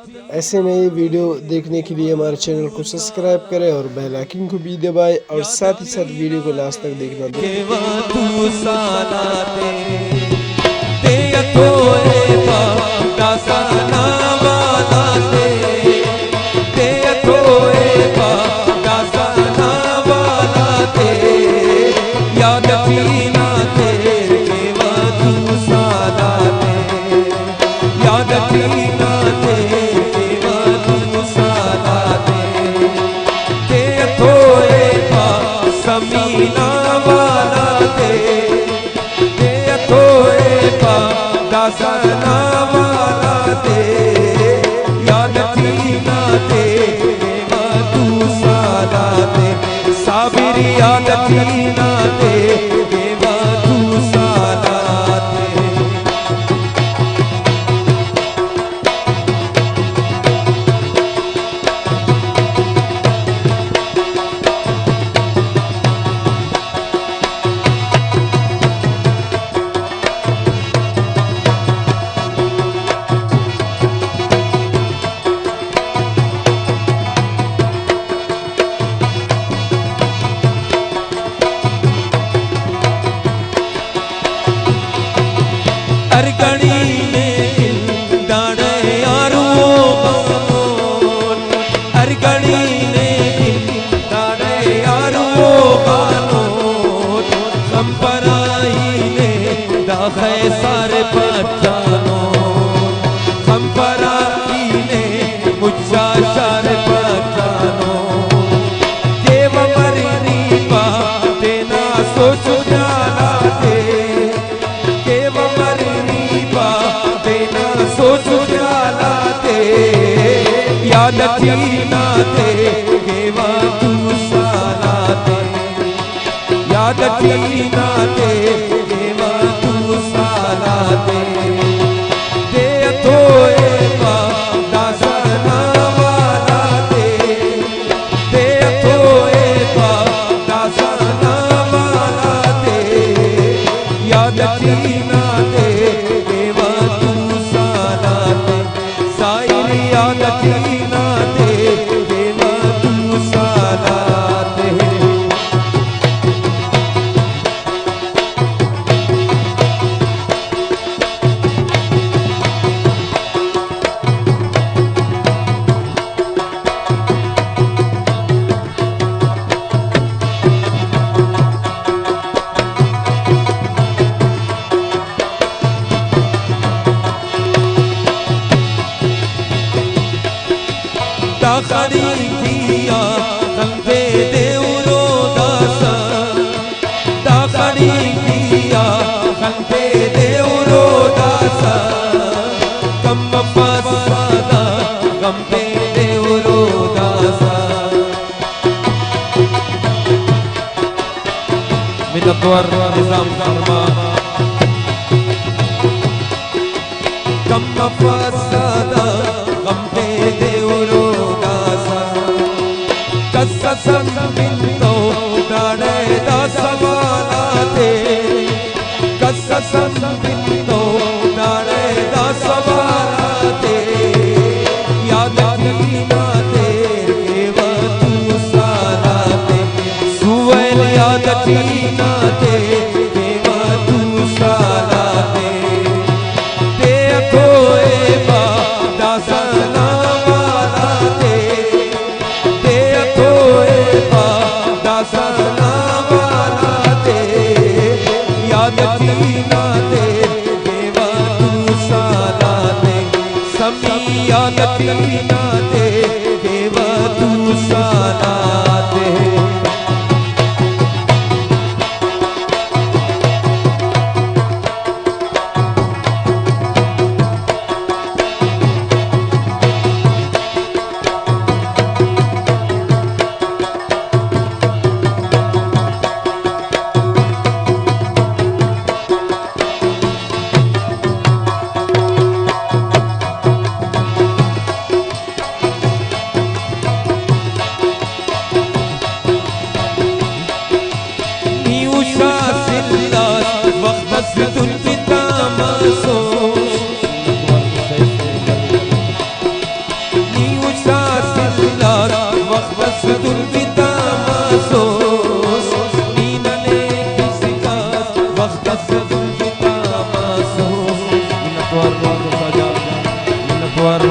ऐसे नई वीडियो देखने के लिए हमारे चैनल को सब्सक्राइब करें और बेल आइकन को भी दबाएं और साथ ही साथ वीडियो को लास्ट तक देखना।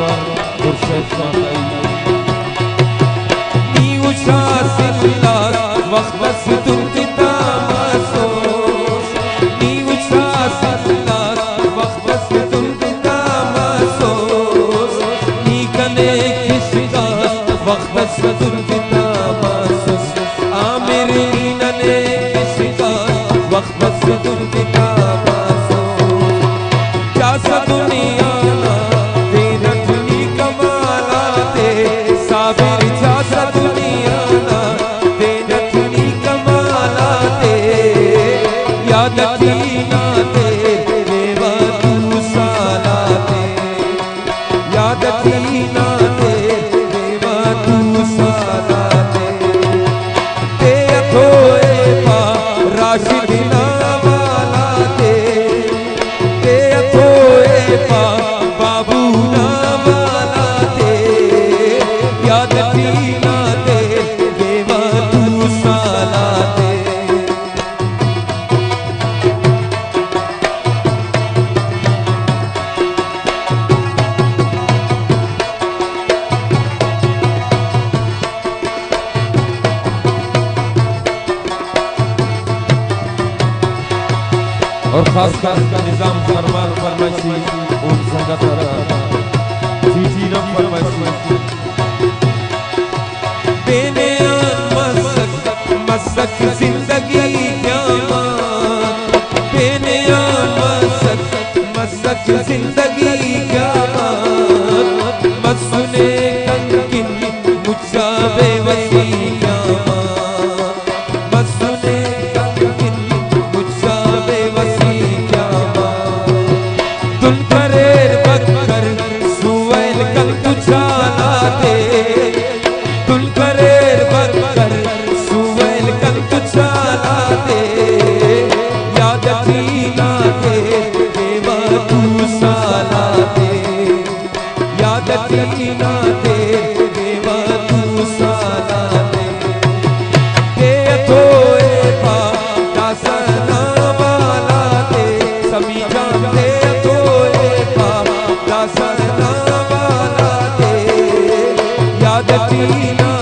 गुरशत नी उषा सिला वक्त दुर्दिता महसूस नी उषा सिला वक्त दुर्दिता महसूस नी कने किसका वक्त दुर्दिता महसूस आमिर नने किसका वक्त दुर्दिता महसूस क्या सा दुनिया और खास खास का निजाम फरमान फरमाइशी उन संगत जीजी न फरमाइशी बेने मसक मसक जिंदगी क़यामत बेने मसक मसक जिंदगी क़यामत मसने कंकिन मुझसा बेवसी Tina